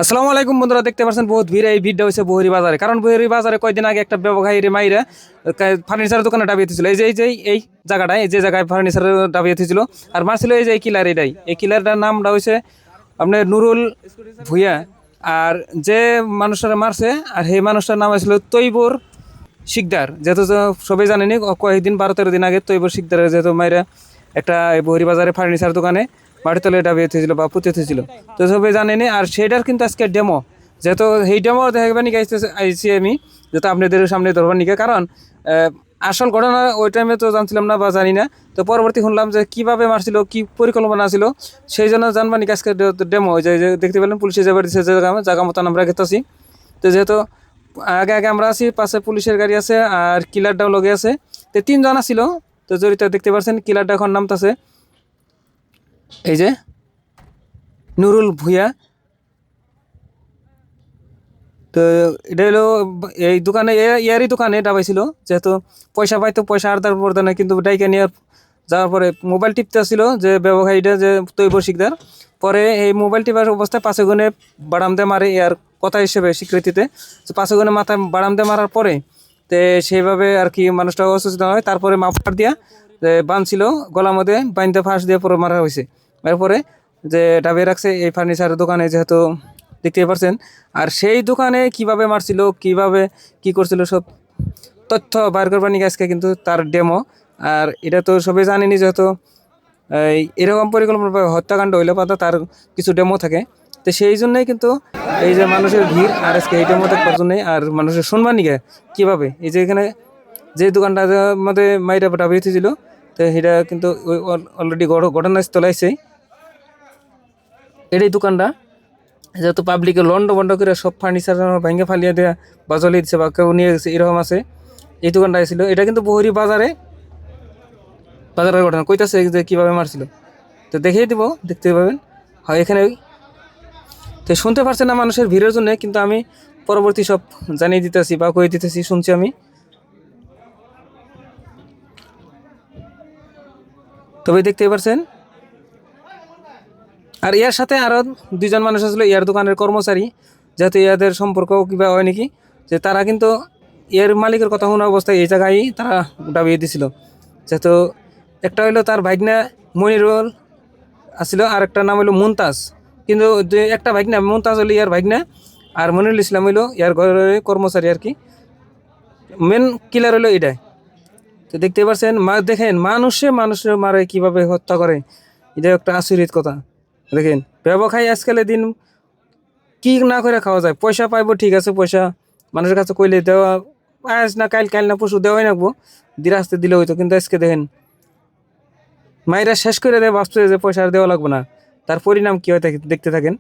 আসসালামু আলাইকুম বন্ধুরা, দেখতে পাচ্ছেন বহুত ভিড়। এই ভিড়টা হচ্ছে বহরি বাজারে, কারণ বহরি বাজারে কয়েকদিন আগে একটা ব্যবসায়ী মাইরা ফার্নিচারের দোকানে ডাবিয়েছিল। এই জায়গাটায়, এই যে জায়গায় ফার্নিচারের ডাবিয়েছিল আর মারছিল এই যে এই কিলার, এই কিলারটার নামটা হচ্ছে আপনার নুরুল ভুইয়া। আর যে মানুষটা মারছে আর সেই মানুষটার নাম হয়েছিল তৈবর শিকদার। যেহেতু সবাই জানেনি, কয়েকদিন 12-13 দিন আগে তৈবর শিকদারের যেহেতু মাইরা একটা বহরি বাজারে ফার্নিচার দোকানে মাটি তলে এটা বের হয়েছিল বা পুঁতে হয়েছিল, তো সবাই জানেনি। আর সেটার কিন্তু আজকে ডেমো, যেহেতু সেই ডেমো দেখবেন নিকে আইসি আমি, যেহেতু আপনাদের সামনে ধরবার নিকে। কারণ আসল ঘটনা ওই টাইমে তো জানছিলাম না বা জানি না, তো পরবর্তী শুনলাম যে কীভাবে মারছিল, কী পরিকল্পনা ছিল, সেই জন্য জানবার নিকে আজকে ডেমো। যে দেখতে পেলেন পুলিশে যাবার দিচ্ছে যে জায়গা মতন আমরা গেতেছি। তো যেহেতু আগে আগে আমরা আছি, পাশে পুলিশের গাড়ি আছে আর কিলারটাও লগে আছে, তো 3 জন ছিল তো জড়িত। দেখতে পাচ্ছেন কিলারটা এখন নামতেছে, এই যে নুরুল ভুইয়া। তো এটা হলো এই দোকানে, ইয়ারই দোকানে ডাবাইছিল। যেহেতু পয়সা পাইতো, পয়সা আদার প্রদানে কিন্তু ডাইকে নিয়ে যাওয়ার পরে মোবাইল টিপতে আসছিল যে ব্যবসায়ীটা, যে তৈবর শিকদার। পরে এই মোবাইল টিপার অবস্থায় 5 গুণে বাড়াম দিয়ে মারে, ইয়ার কথা হিসেবে স্বীকৃতিতে। 5 গুণে মাথায় বাড়াম দিয়ে মারার পরে তে সেইভাবে আর কি মানুষটা অসুস্থ হয়। তারপরে মাফার দিয়া যে বাঁধছিল গলার মধ্যে, বাইন্দে ফাঁস দিয়ে পরে মারা হয়েছে। এরপরে যে ডাবিয়ে রাখছে এই ফার্নিচারের দোকানে, যেহেতু দেখতে পারছেন। আর সেই দোকানে কিভাবে মারছিল, কিভাবে কি করছিল, সব তথ্য বার করবার নিয়ে আজকে কিন্তু তার ডেমো। আর এটা তো সবাই জানেনি, যেহেতু এরকম পরিকল্পনা হত্যাকাণ্ড হইলে পাতা তার কিছু ডেমো থাকে। তো সেই জন্যই কিন্তু এই যে মানুষের ভিড় আর আজকে এই ডেমো দেখবার জন্যই। আর মানুষের শুনবার নিকে কীভাবে এই যে এখানে যে দোকানটা মধ্যে মাইরা ডাবিয়ে ছিল, তো সেটা কিন্তু অলরেডি ঘটনাস্থলে আসছে এটাই দোকানটা। যেহেতু পাবলিকে লন্ড বন্ড করে সব ফার্নিচার ভেঙে ফালিয়ে দেওয়া বা জ্বলিয়ে দিচ্ছে বা কেউ নিয়ে গেছে, এরকম আছে। এই দোকানটা ছিল, এটা কিন্তু বহরি বাজারের ঘটনা কইতাছে যে কীভাবে মারছিল। তো দেখিয়ে দিব, দেখতে পাবেন। হয় এখানে তো শুনতে পারছে না মানুষের ভিড়ের জন্য, কিন্তু আমি পরবর্তী সব জানিয়ে দিতেছি বা কয়ে দিতেছি, শুনছি আমি। তবে দেখতে পারছেন। আর ইয়ার সাথে আরও 2 জন মানুষ আসলো, ইয়ার দোকানের কর্মচারী। যেহেতু ইয়াদের সম্পর্ক কিবা হয় নাকি, যে তারা কিন্তু এর মালিকের কথা শোনা অবস্থায় এই জায়গায় তারা ডাবিয়ে দিছিল। যেহেতু একটা হইলো তার ভাগনা মনিরুল আসছিল, আর একটা নাম হইলো মুমতাজ। কিন্তু একটা ভাগনা মুমতাজ হইলো ইয়ার ভাগনা, আর মনিরুল ইসলাম হইলো ইয়ার ঘরের কর্মচারী আর কি। মেন কিলার হইলো এটাই। তো দেখতে পাচ্ছেন, দেখেন মানুষে মারে কিভাবে হত্যা করে, এটা একটা আচরিত কথা। দেখেন ব্যবসায়ী আজকালের দিন কি না করে খাওয়া যায়, পয়সা পাইবো ঠিক আছে, পয়সা মানুষের কাছে কইলে দেওয়া, আজ না কাল না পরশু দেওয়াই রাখবো, দিরাস্তে দিলে হইতো। কিন্তু আজকে দেখেন মায়েরা শেষ করে দেয়, ভাবছে যে পয়সা আর দেওয়া লাগবে না। তার পরিণাম কি হয় দেখতে থাকেন।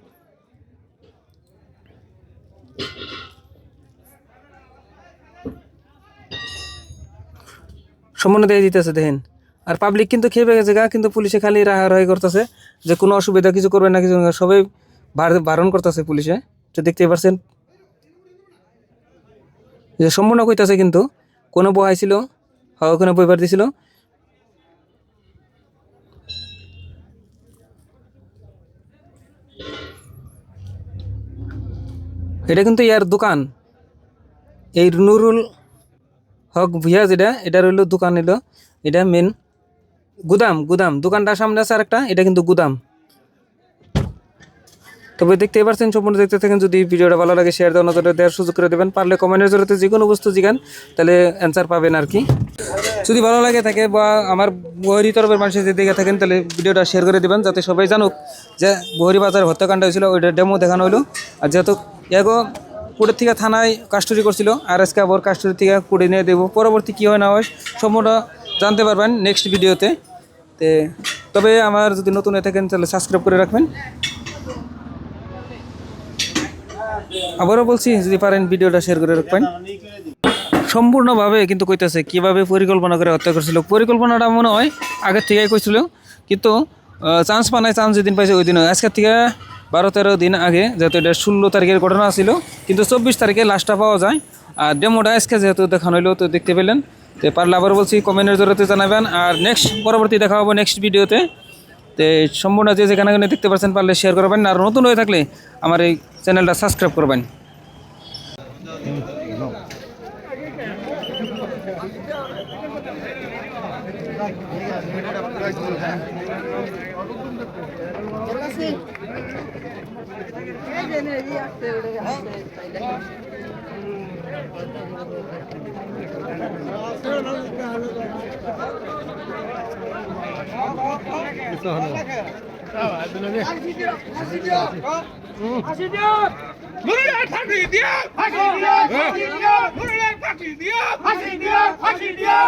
সম্পূর্ণ দিয়ে দিতেছে দেখেন। আর পাবলিক কিন্তু খেয়ে গেছে গা, কিন্তু পুলিশে খালি রাহারাহি করতেছে যে কোনো অসুবিধা কিছু করবে না, কিছু সবাই বারণ করতেছে পুলিশে। তো দেখতে পারছেন যে সম্পূর্ণ কইতাছে, কিন্তু কোনো বহাইছিল, ওখানে বইবার দিছিল। এটা কিন্তু ইয়ার দোকান, এই নুরুল হক ভুইয়া যেটা, এটা রইল দোকান, হইলো এটা মেন গুদাম দোকানটার সামনে আছে আরেকটা, এটা কিন্তু গুদাম। তবে দেখতে পাচ্ছেন, সম্পূর্ণ দেখতে থাকেন। যদি ভিডিওটা ভালো লাগে শেয়ার দেওয়া নজরে দেওয়ার সুযোগ করে দেবেন, পারলে কমেন্টের জন্য যে কোনো বস্তু জিগান, তাহলে অ্যান্সার পাবেন আর কি। যদি ভালো লাগে থাকে বা আমার বহরি তরফের মানুষের যদি দেখে থাকেন, তাহলে ভিডিওটা শেয়ার করে দেবেন, যাতে সবাই জানুক যে বহরি বাজার হত্যাকাণ্ড হয়েছিল, ওইটা ডেমো দেখানো হলো। আর যেহেতু এগো কোর্টের থেকে থানায় কাস্টডি করছিল, আর আজকে আবার কাস্টডি থেকে কোর্টে নিয়ে দেবো। পরবর্তী কী হয় না হয় সম্পূর্ণ জানতে পারবেন নেক্সট ভিডিওতে। তবে আমার যদি নতুন হয়ে থাকেন তাহলে সাবস্ক্রাইব করে রাখবেন। আবারও বলছি, যদি পারেন ভিডিওটা শেয়ার করে রাখবেন। সম্পূর্ণভাবে কিন্তু কইতেছে কীভাবে পরিকল্পনা করে হত্যা করছিল। পরিকল্পনাটা মনে হয় আগের থেকেই কইছিল, কিন্তু চান্স পানায়, চান্স যেদিন পাইছে ওই দিন, আজকের থেকে 12-13 দিন আগে, যেহেতু এটা 16 তারিখের ঘটনা ছিল, কিন্তু 24 তারিখে লাশটা পাওয়া যায়। আর ডেমোটা আজকে যেহেতু দেখানো হইলো, তো দেখতে পেলেন। তো পারলে আবার বলছি কমেন্টের জন্য জানাবেন। আর পরবর্তী দেখা হবো নেক্সট ভিডিওতে। তো সম্পূর্ণ যে যেখানে দেখতে পাচ্ছেন পারলে শেয়ার করবেন, আর নতুন হয়ে থাকলে আমার এই চ্যানেলটা সাবস্ক্রাইব করবেন। ফাঁসি দিয়া